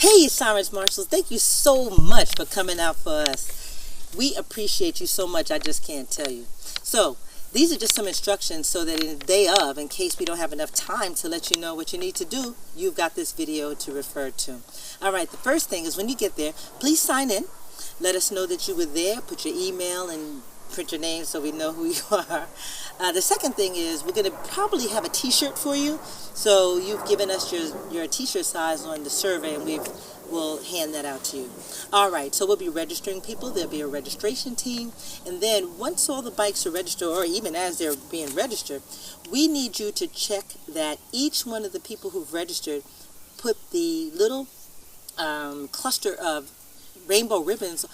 Hey, Sirens Marshals, thank you so much for coming out for us. We appreciate you so much, I just can't tell you. So, these are just some instructions so that in the day of, in case we don't have enough time to let you know what you need to do, you've got this video to refer to. All right, the first thing is when you get there, please sign in. Let us know that you were there. Put your email and print your name so we know who you are. The second thing is we're going to probably have a t-shirt for you. So you've given us your t-shirt size on the survey, and we'll hand that out to you. All right, so we'll be registering people. There'll be a registration team. And then once all the bikes are registered, or even as they're being registered, we need you to check that each one of the people who've registered put the little cluster of rainbow ribbons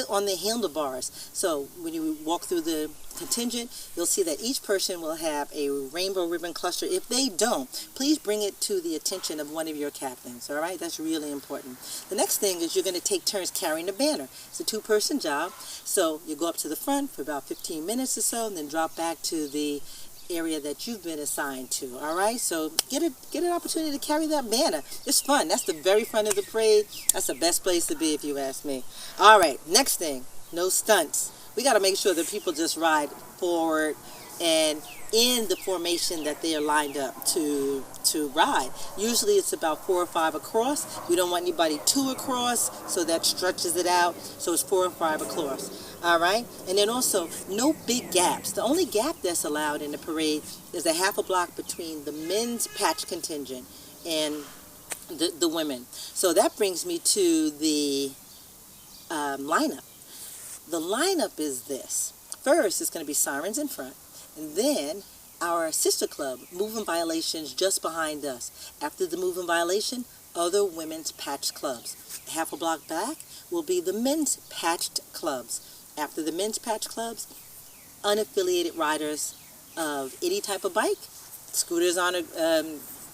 on the handlebars. So when you walk through the contingent, you'll see that each person will have a rainbow ribbon cluster. If they don't, please bring it to the attention of one of your captains. All right, that's really important. The next thing is you're going to take turns carrying the banner. It's a two-person job. So you go up to the front for about 15 minutes or so, and then drop back to the area that you've been assigned to. All right, so get an opportunity to carry that banner. It's fun. That's the very front of the parade. That's the best place to be if you ask me. All right, next thing, no stunts. We got to make sure that people just ride forward and in the formation that they are lined up to ride. Usually it's about 4 or 5 across. We don't want anybody 2 across, so that stretches it out. So it's 4 or 5 across. All right, and then also no big gaps. The only gap that's allowed in the parade is a half a block between the men's patch contingent and the women. So that brings me to the lineup. The lineup is this. First, it's going to be Sirens in front, and then our sister club, Moving Violations, just behind us. After the Moving Violation, other women's patch clubs. Half a block back will be the men's patched clubs. After the men's patch clubs, unaffiliated riders of any type of bike. Scooters on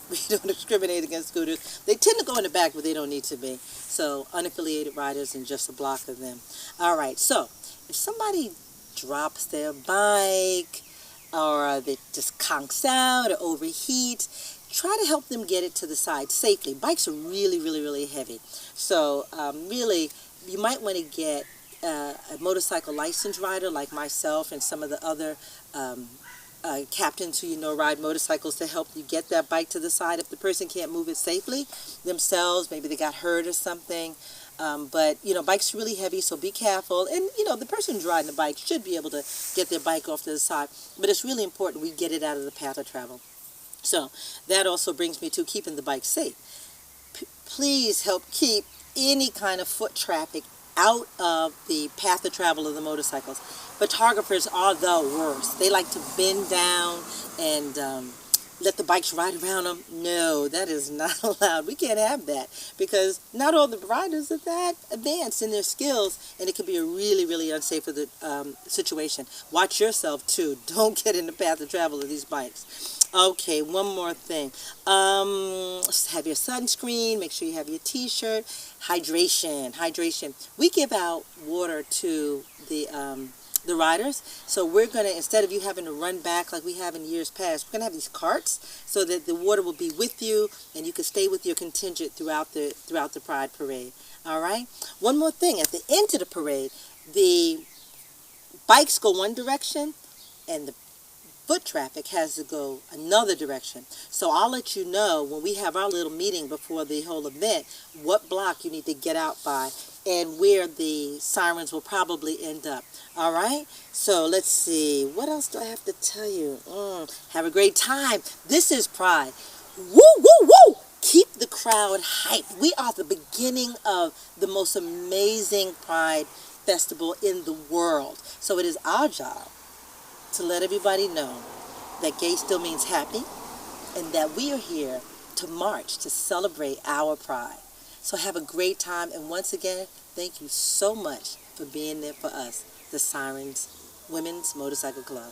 we don't discriminate against scooters. They tend to go in the back, but they don't need to be. So unaffiliated riders and just a block of them. All right, so if somebody drops their bike or they just conks out or overheats, try to help them get it to the side safely. Bikes are really, really, really heavy. So really, you might want to get a motorcycle license rider like myself and some of the other captains who ride motorcycles to help you get that bike to the side if the person can't move it safely themselves. Maybe they got hurt or something. But bikes are really heavy, so be careful. And the person who's riding the bike should be able to get their bike off to the side. But it's really important we get it out of the path of travel. So that also brings me to keeping the bike safe. Please help keep any kind of foot traffic out of the path of travel of the motorcycles. Photographers are the worst. They like to bend down and let the bikes ride around them. No, that is not allowed. We can't have that because not all the riders are that advanced in their skills, and it could be a really, really unsafe situation. Watch yourself too. Don't get in the path of travel of these bikes. Okay, one more thing. Have your sunscreen. Make sure you have your t-shirt. Hydration. We give out water to the riders. So we're going to, instead of you having to run back like we have in years past, we're going to have these carts so that the water will be with you and you can stay with your contingent throughout the Pride Parade. All right? One more thing. At the end of the parade, the bikes go one direction and the foot traffic has to go another direction. So I'll let you know when we have our little meeting before the whole event what block you need to get out by and where the sirens will probably end up. All right? So let's see. What else do I have to tell you? Have a great time. This is Pride. Woo, woo, woo! Keep the crowd hyped. We are the beginning of the most amazing Pride festival in the world. So it is our job to let everybody know that gay still means happy and that we are here to march to celebrate our pride. So have a great time, and once again, thank you so much for being there for us, the Sirens Women's Motorcycle Club.